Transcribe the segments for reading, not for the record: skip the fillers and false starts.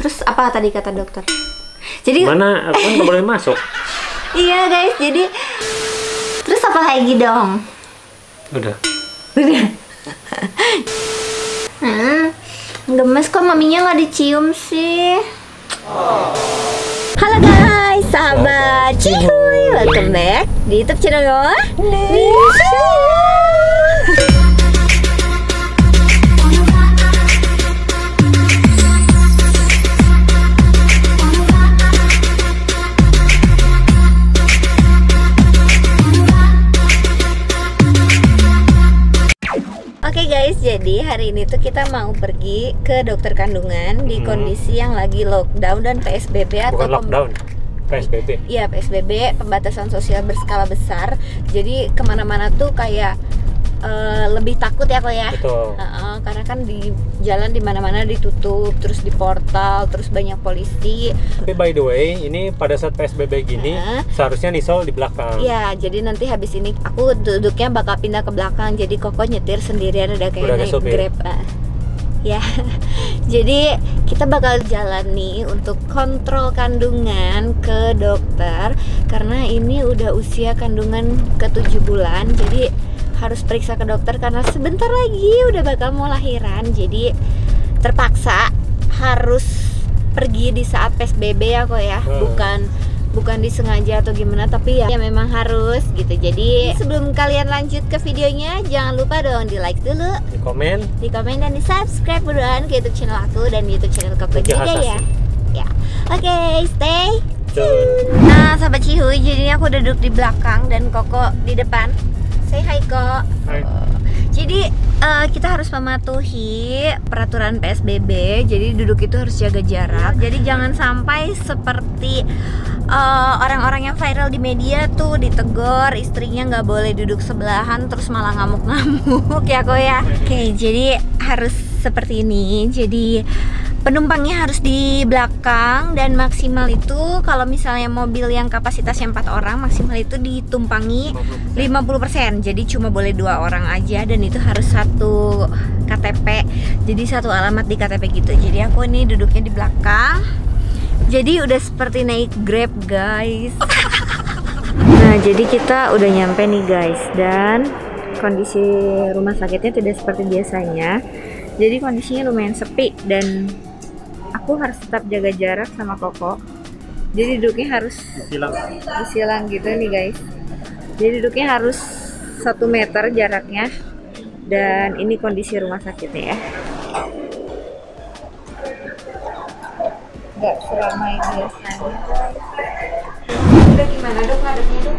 Terus apa tadi kata dokter? Jadi mana aku nggak boleh masuk. iya guys, jadi terus apa lagi dong? Udah. Gemes kok maminya nggak dicium sih. Halo guys, sahabat Cihuy, welcome back di YouTube channel gue. Oke guys, jadi hari ini tuh kita mau pergi ke dokter kandungan di kondisi yang lagi lockdown dan PSBB atau Bukan lockdown, PSBB. Iya, PSBB, pembatasan sosial berskala besar. Jadi kemana-mana tuh kayak lebih takut ya kok ya. Betul. Karena kan di jalan di mana-mana ditutup, terus di portal, terus banyak polisi. Tapi by the way, ini pada saat PSBB gini seharusnya Nisol di belakang. Iya, jadi nanti habis ini aku duduknya bakal pindah ke belakang. Jadi Koko nyetir sendirian, udah kayak naik Grab. Ya, jadi kita bakal jalan nih untuk kontrol kandungan ke dokter karena ini udah usia kandungan ke 7 bulan. Jadi harus periksa ke dokter karena sebentar lagi udah bakal mau lahiran. Jadi terpaksa harus pergi di saat PSBB ya kok ya. Bukan disengaja atau gimana, tapi ya memang harus gitu. Jadi sebelum kalian lanjut ke videonya, jangan lupa dong di like dulu, di komen dan di subscribe buruan ke YouTube channel aku dan YouTube channel Koko juga ya. Ya, oke, stay tune. Nah, sahabat Cihuy, jadi aku duduk di belakang dan Koko di depan. Say hi Kok. Hai. Jadi kita harus mematuhi peraturan PSBB. Jadi duduk itu harus jaga jarak. Jadi jangan sampai seperti orang-orang yang viral di media tuh ditegur istrinya nggak boleh duduk sebelahan terus malah ngamuk-ngamuk ya Kok ya. Oke, jadi harus seperti ini. Jadi penumpangnya harus di belakang dan maksimal itu kalau misalnya mobil yang kapasitasnya 4 orang maksimal itu ditumpangi 50%. Jadi cuma boleh 2 orang aja dan itu harus satu KTP. Jadi satu alamat di KTP gitu. Jadi aku ini duduknya di belakang. Jadi udah seperti naik Grab guys. Nah, jadi kita udah nyampe nih guys dan kondisi rumah sakitnya tidak seperti biasanya. Jadi kondisinya lumayan sepi dan aku harus tetap jaga jarak sama Koko. Jadi duduknya harus disilang gitu nih guys. Jadi duduknya harus 1 meter jaraknya. Dan ini kondisi rumah sakitnya ya. Gak seramai biasanya. Udah gimana dok ngadepnya dok?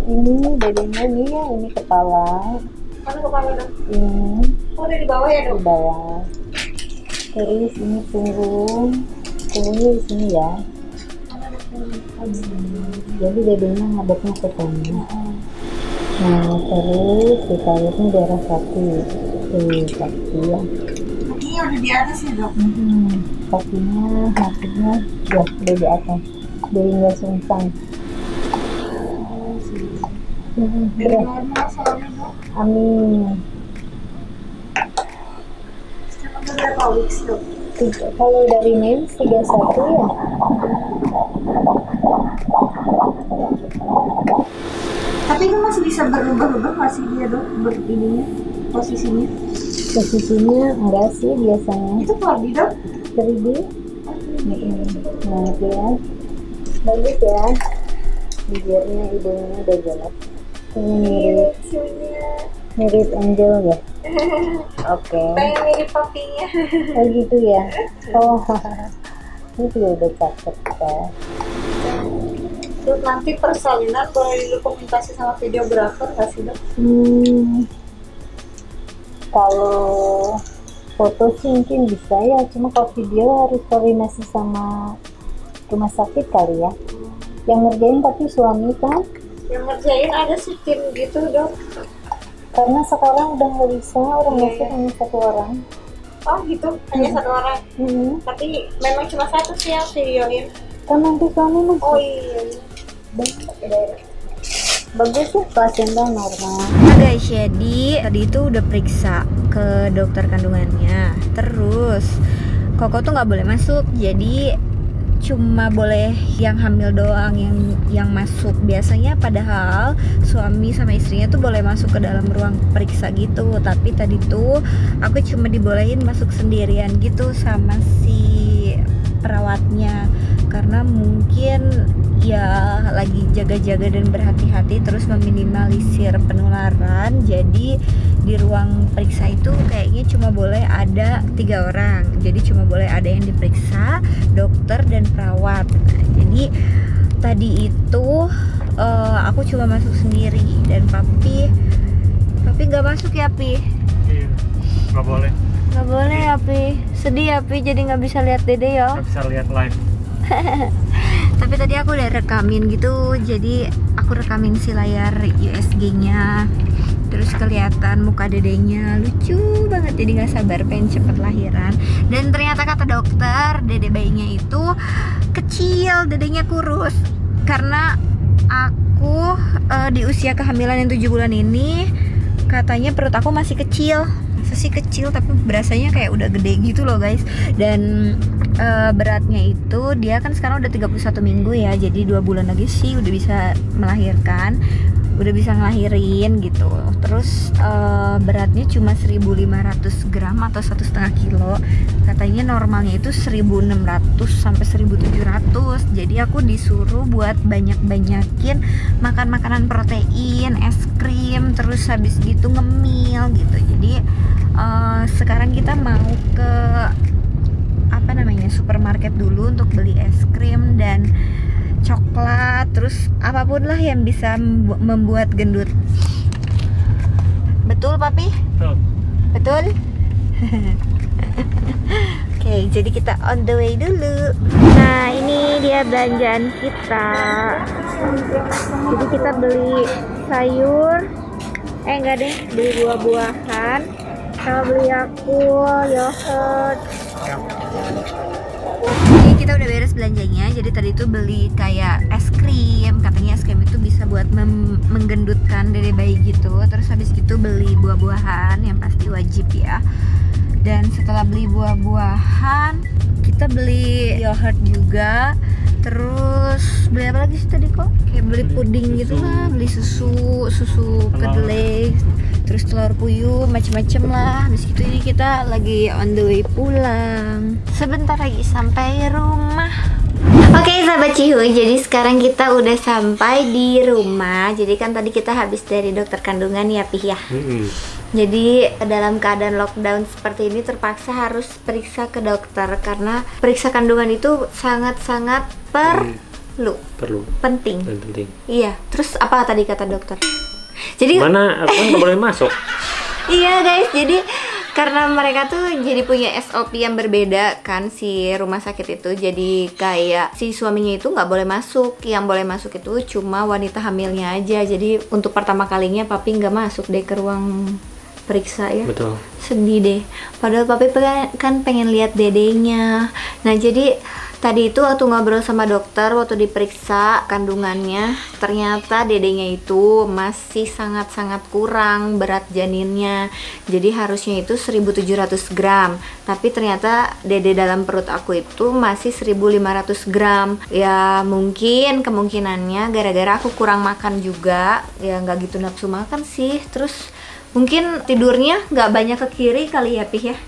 Ini dadanya nih ya, ini kepala. Mana kepala dok? Ini Oh, udah di bawah ya dok? di bawah. Terus ini punggungnya di sini ya. Jadi dadanya ngadepnya ke sana. Nah terus kita lihat nih daerah kaki, kaki ya. Kakinya udah di atas ya dok? Kakinya maksudnya ya udah di atas, jadi nggak sungsang. Dari normal soalnya dok. Amin. Berapa weeks dok? Kalau dari mens 31 ya. Tapi itu masih bisa berubah-ubah masih dia dok ininya posisinya? Posisinya enggak sih biasanya. Itu Corby dok? 3D. Nah itu ya. Bagus ya. Bibirnya hidungnya udah jelas. Ini mirip Angel ya. Oke. Pengen mirip papinya. Oh gitu ya. Oh. Ini juga udah cakep ya. Terus nanti persalinan boleh didokumentasi sama videografer nggak sih dok? Kalau foto sih mungkin bisa ya, cuma kalau video harus koordinasi sama rumah sakit kali ya. Yang ngerjain tapi suami kan? Yang ngerjain ada sih tim gitu dok. Karena sekarang udah nggak bisa, orang masuk hanya 1 orang. Oh gitu, hanya 1 orang. Tapi memang cuma 1 sih yang videoin. Kan nanti suami masuk. Oh iya. Bagus ya, pasiennya normal. Nah guys, jadi tadi itu udah periksa ke dokter kandungannya. Terus Koko tuh nggak boleh masuk, jadi cuma boleh yang hamil doang yang masuk biasanya. Padahal suami sama istrinya tuh boleh masuk ke dalam ruang periksa gitu, tapi tadi tuh aku cuma dibolehin masuk sendirian gitu sama si perawatnya, karena mungkin ya lagi jaga-jaga dan berhati-hati terus meminimalisir penularan. Jadi di ruang periksa itu kayaknya cuma boleh ada 3 orang, jadi cuma boleh ada yang diperiksa, dokter dan perawat. Nah, jadi tadi itu aku cuma masuk sendiri dan papi nggak masuk ya, Pi? Iya, nggak boleh. Nggak boleh ya, Pi? Sedih ya, Pi? Jadi nggak bisa lihat Dede ya? Nggak bisa lihat live. Tapi tadi aku udah rekamin gitu, jadi aku rekamin si layar USG-nya, terus kelihatan muka dedenya lucu banget, jadi nggak sabar pengen cepet lahiran. Dan ternyata kata dokter, dede bayinya itu kecil, dedenya kurus. Karena aku di usia kehamilan yang 7 bulan ini, katanya perut aku masih kecil. Masa sih kecil, tapi berasanya kayak udah gede gitu loh guys. Dan beratnya itu dia kan sekarang udah 31 minggu ya, jadi 2 bulan lagi sih udah bisa melahirkan, udah bisa ngelahirin gitu. Terus beratnya cuma 1.500 gram atau 1,5 kilo. Katanya normalnya itu 1.600 sampai 1.700. Jadi aku disuruh buat banyak-banyakin makan makanan protein, es krim, terus habis gitu ngemil gitu. Jadi sekarang kita mau ke supermarket dulu untuk beli es krim dan coklat, terus apapun lah yang bisa membuat gendut. Betul, Papi? Betul. Betul? Oke, jadi kita on the way dulu. Nah, ini dia belanjaan kita. Jadi kita beli sayur, enggak deh, beli buah-buahan, sama beli Yakult, yogurt. Jadi kita udah beres belanjanya. Jadi tadi tuh beli kayak es krim, katanya es krim itu bisa buat menggendutkan dede bayi gitu. Terus habis gitu beli buah-buahan yang pasti wajib ya. Dan setelah beli buah-buahan, kita beli yogurt juga. Terus beli apa lagi sih tadi kok? Kayak beli puding gitu lah, beli susu kedelai, terus telur puyuh, macem-macem lah. Habis itu ini kita lagi on the way pulang. Sebentar lagi sampai rumah. Oke, sahabat Cihuy, jadi sekarang kita udah sampai di rumah. Jadi kan tadi kita habis dari dokter kandungan ya, Pih ya. Jadi dalam keadaan lockdown seperti ini terpaksa harus periksa ke dokter, karena periksa kandungan itu sangat-sangat penting. Iya. Terus apa tadi kata dokter? Jadi mana aku nggak boleh masuk. Iya guys, jadi karena mereka tuh jadi punya SOP yang berbeda kan, si rumah sakit itu. Jadi kayak si suaminya itu nggak boleh masuk, yang boleh masuk itu cuma wanita hamilnya aja. Jadi untuk pertama kalinya Papi nggak masuk deh ke ruang periksa ya. Betul. Sedih deh. Padahal Papi kan pengen lihat dedenya. Nah jadi tadi itu waktu ngobrol sama dokter, waktu diperiksa kandungannya, ternyata dedenya itu masih sangat-sangat kurang berat janinnya. Jadi harusnya itu 1.700 gram, tapi ternyata dede dalam perut aku itu masih 1.500 gram. Ya mungkin kemungkinannya gara-gara aku kurang makan juga, ya nggak gitu nafsu makan sih. Terus mungkin tidurnya nggak banyak ke kiri kali ya, Pih ya.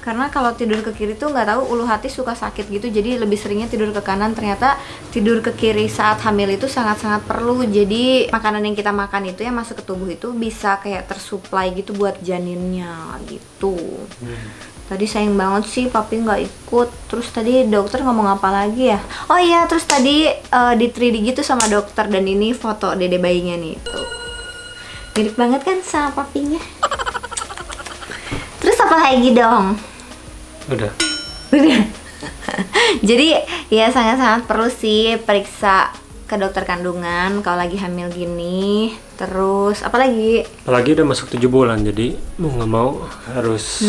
Karena kalau tidur ke kiri tuh nggak tahu ulu hati suka sakit gitu, jadi lebih seringnya tidur ke kanan. Ternyata tidur ke kiri saat hamil itu sangat-sangat perlu. Jadi makanan yang kita makan itu yang masuk ke tubuh itu bisa kayak tersuplai gitu buat janinnya gitu. Tadi sayang banget sih Papi nggak ikut. Terus tadi dokter ngomong apa lagi ya? Oh iya, terus tadi di 3D gitu sama dokter, dan ini foto dede bayinya nih tuh. Mirip banget kan sama papinya. Terus apa lagi dong? Udah. Jadi ya sangat-sangat perlu sih periksa ke dokter kandungan kalau lagi hamil gini. Terus apa lagi? Apalagi udah masuk 7 bulan, jadi mau nggak mau harus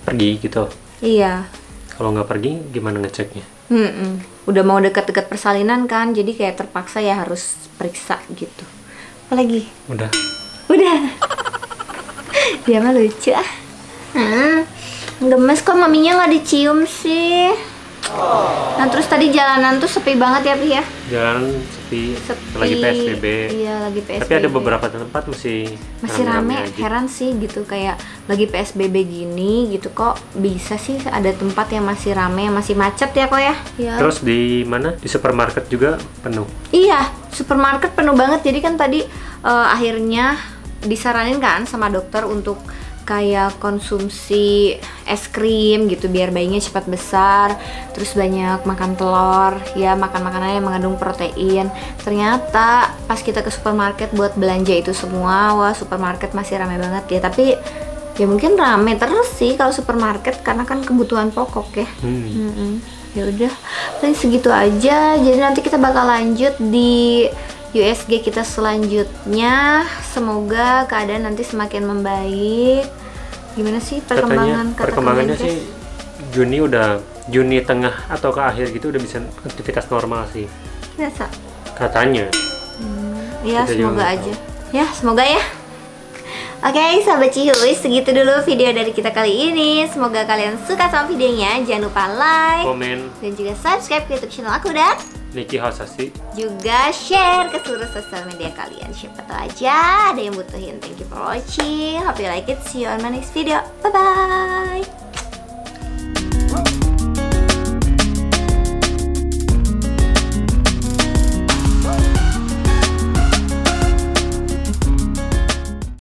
pergi gitu. Iya. Kalau nggak pergi gimana ngeceknya? Udah mau deket-deket persalinan kan, jadi kayak terpaksa ya harus periksa gitu. Apa lagi? Udah. Dia mah lucu ah. Gemes kok, maminya nggak dicium sih. Nah terus tadi jalanan tuh sepi banget ya Pi ya? Jalan sepi. Lagi PSBB. Iya lagi PSBB. Tapi ada beberapa tempat masih rame. aja. Heran sih gitu, kayak lagi PSBB gini gitu kok bisa sih ada tempat yang masih rame, masih macet ya kok ya? Ya. Terus di mana? Di supermarket juga penuh. Iya, supermarket penuh banget. Jadi kan tadi akhirnya disaranin kan sama dokter untuk kayak konsumsi es krim gitu biar bayinya cepat besar, terus banyak makan telur, ya makan makanan yang mengandung protein. Ternyata pas kita ke supermarket buat belanja itu semua, wah supermarket masih ramai banget ya. Tapi ya mungkin rame terus sih kalau supermarket karena kan kebutuhan pokok ya. Ya udah, paling segitu aja. Jadi nanti kita bakal lanjut di USG kita selanjutnya. Semoga keadaan nanti semakin membaik. Gimana sih perkembangannya sih Juni tengah atau ke akhir gitu udah bisa aktivitas normal sih. Biasa. Katanya. Ya semoga aja. Ya semoga ya. Oke, sahabat Cihuy, segitu dulu video dari kita kali ini. Semoga kalian suka sama videonya. Jangan lupa like, komen, dan juga subscribe ke YouTube channel aku dan Niki Hosasi. Juga share ke seluruh sosial media kalian. Siapa tahu aja ada yang butuhin. Thank you for watching. Hope you like it. See you on my next video. Bye bye.